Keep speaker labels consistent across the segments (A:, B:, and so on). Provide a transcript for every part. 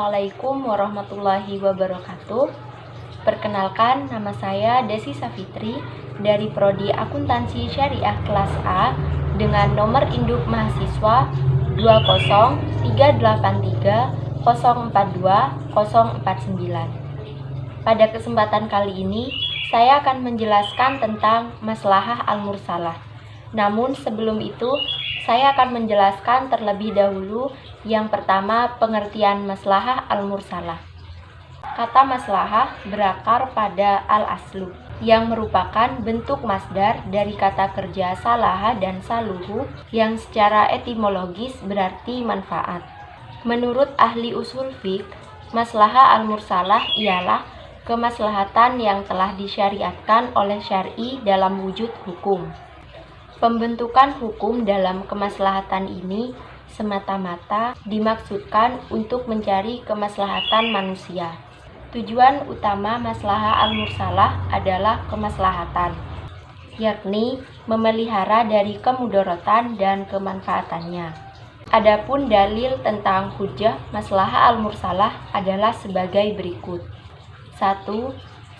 A: Assalamualaikum warahmatullahi wabarakatuh. Perkenalkan, nama saya Desi Safitri dari Prodi Akuntansi Syariah kelas A dengan nomor induk mahasiswa 20383042049. Pada kesempatan kali ini, saya akan menjelaskan tentang maslahah al-mursalah. Namun sebelum itu, saya akan menjelaskan terlebih dahulu yang pertama pengertian maslahah al-mursalah. Kata maslahah berakar pada al-aslu, yang merupakan bentuk masdar dari kata kerja salaha dan saluhu yang secara etimologis berarti manfaat. Menurut ahli usul fiqh, maslahah al-mursalah ialah kemaslahatan yang telah disyariatkan oleh syar'i dalam wujud hukum. Pembentukan hukum dalam kemaslahatan ini semata-mata dimaksudkan untuk mencari kemaslahatan manusia. Tujuan utama maslahah al-mursalah adalah kemaslahatan, yakni memelihara dari kemudorotan dan kemanfaatannya. Adapun dalil tentang hujjah maslahah al-mursalah adalah sebagai berikut. 1.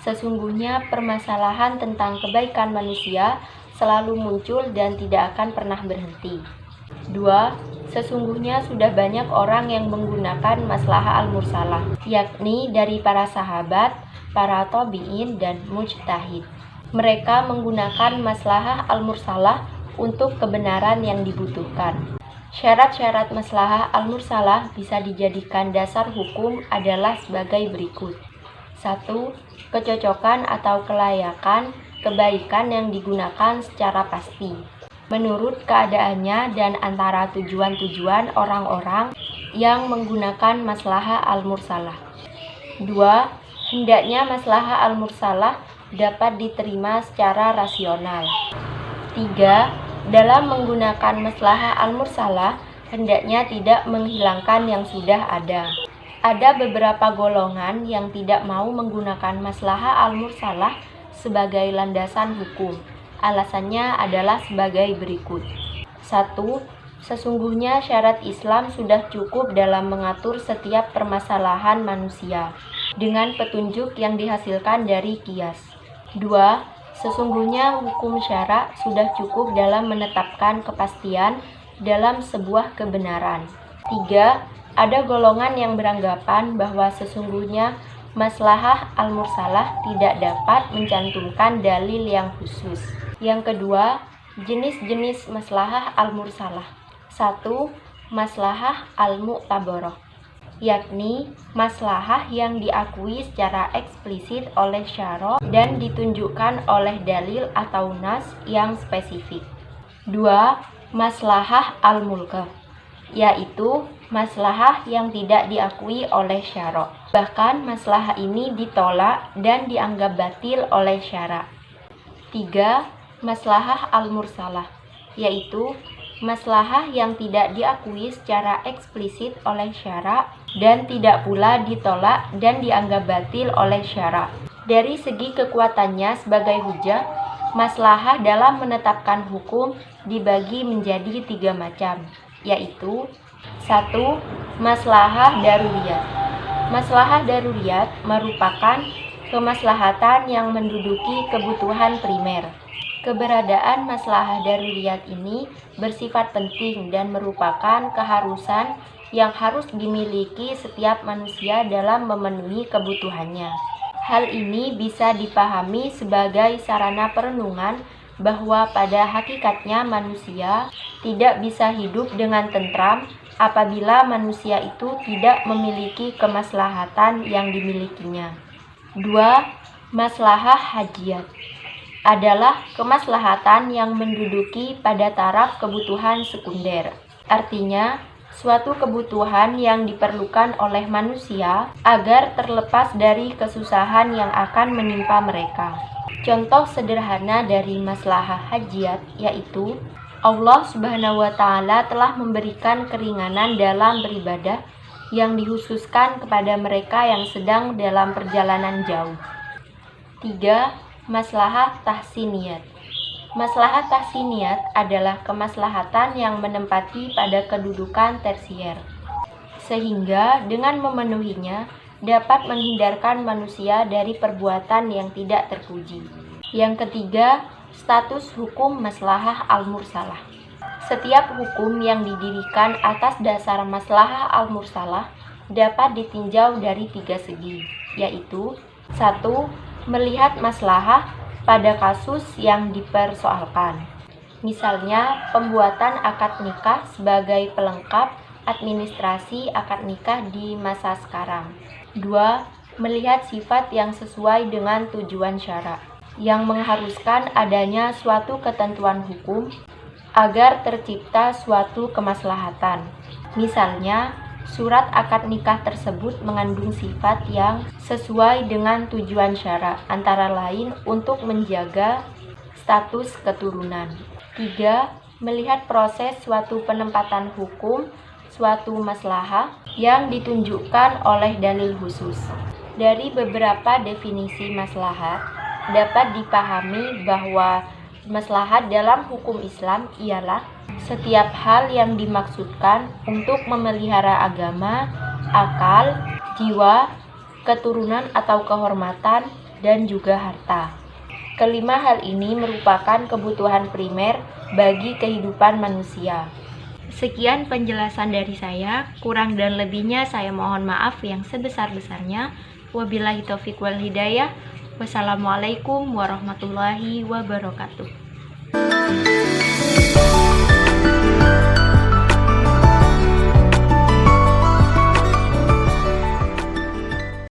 A: Sesungguhnya permasalahan tentang kebaikan manusia selalu muncul dan tidak akan pernah berhenti. 2. Sesungguhnya sudah banyak orang yang menggunakan maslahah al-mursalah, yakni dari para sahabat, para tabi'in, dan mujtahid. Mereka menggunakan maslahah al-mursalah untuk kebenaran yang dibutuhkan. Syarat-syarat maslahah al-mursalah bisa dijadikan dasar hukum adalah sebagai berikut. 1. Kecocokan atau kelayakan kebaikan yang digunakan secara pasti, menurut keadaannya dan antara tujuan-tujuan orang-orang yang menggunakan maslahah al-mursalah. 2. Hendaknya maslahah al-mursalah dapat diterima secara rasional. 3. Dalam menggunakan maslahah al-mursalah, hendaknya tidak menghilangkan yang sudah ada. Ada beberapa golongan yang tidak mau menggunakan maslahah al-mursalah sebagai landasan hukum. Alasannya adalah sebagai berikut. 1. Sesungguhnya syariat Islam sudah cukup dalam mengatur setiap permasalahan manusia dengan petunjuk yang dihasilkan dari qiyas. 2. Sesungguhnya hukum syara sudah cukup dalam menetapkan kepastian dalam sebuah kebenaran. 3. Ada golongan yang beranggapan bahwa sesungguhnya maslahah al-mursalah tidak dapat mencantumkan dalil yang khusus. Yang kedua, jenis-jenis maslahah al-mursalah. 1. Maslahah al-mu'tabarah, yakni maslahah yang diakui secara eksplisit oleh syara' dan ditunjukkan oleh dalil atau nas yang spesifik. 2. Maslahah al-mulghah, yaitu maslahah yang tidak diakui oleh syara'. Bahkan maslahah ini ditolak dan dianggap batil oleh syara'. 3. Maslahah al-mursalah, yaitu maslahah yang tidak diakui secara eksplisit oleh syara' dan tidak pula ditolak dan dianggap batil oleh syara'. Dari segi kekuatannya sebagai hujjah, maslahah dalam menetapkan hukum dibagi menjadi 3 macam, yaitu 1. Maslahah daruriyat. Maslahah daruriyat merupakan kemaslahatan yang menduduki kebutuhan primer. Keberadaan maslahah daruriyat ini bersifat penting dan merupakan keharusan yang harus dimiliki setiap manusia dalam memenuhi kebutuhannya. Hal ini bisa dipahami sebagai sarana perenungan bahwa pada hakikatnya manusia tidak bisa hidup dengan tentram apabila manusia itu tidak memiliki kemaslahatan yang dimilikinya. 2. Maslahah hajiyat adalah kemaslahatan yang menduduki pada taraf kebutuhan sekunder. Artinya, suatu kebutuhan yang diperlukan oleh manusia agar terlepas dari kesusahan yang akan menimpa mereka. Contoh sederhana dari maslahah hajiyat yaitu Allah Subhanahu wa Ta'ala telah memberikan keringanan dalam beribadah yang dikhususkan kepada mereka yang sedang dalam perjalanan jauh. 3. Maslahah tahsiniyat. Maslahah tahsiniyat adalah kemaslahatan yang menempati pada kedudukan tersier, sehingga dengan memenuhinya dapat menghindarkan manusia dari perbuatan yang tidak terpuji. Yang ketiga, status hukum maslahah al-mursalah. Setiap hukum yang didirikan atas dasar maslahah al-mursalah dapat ditinjau dari 3 segi, yaitu 1. Melihat maslahah pada kasus yang dipersoalkan. Misalnya, pembuatan akad nikah sebagai pelengkap administrasi akad nikah di masa sekarang. 2. Melihat sifat yang sesuai dengan tujuan syara, yang mengharuskan adanya suatu ketentuan hukum agar tercipta suatu kemaslahatan. Misalnya, surat akad nikah tersebut mengandung sifat yang sesuai dengan tujuan syara, antara lain untuk menjaga status keturunan. 3. Melihat proses suatu penempatan hukum suatu maslahah yang ditunjukkan oleh dalil khusus. Dari beberapa definisi maslahat dapat dipahami bahwa maslahat dalam hukum Islam ialah setiap hal yang dimaksudkan untuk memelihara agama, akal, jiwa, keturunan atau kehormatan, dan juga harta. Kelima hal ini merupakan kebutuhan primer bagi kehidupan manusia. Sekian penjelasan dari saya, kurang dan lebihnya saya mohon maaf yang sebesar-besarnya. Wabillahi taufiq wal hidayah. Wassalamualaikum warahmatullahi wabarakatuh.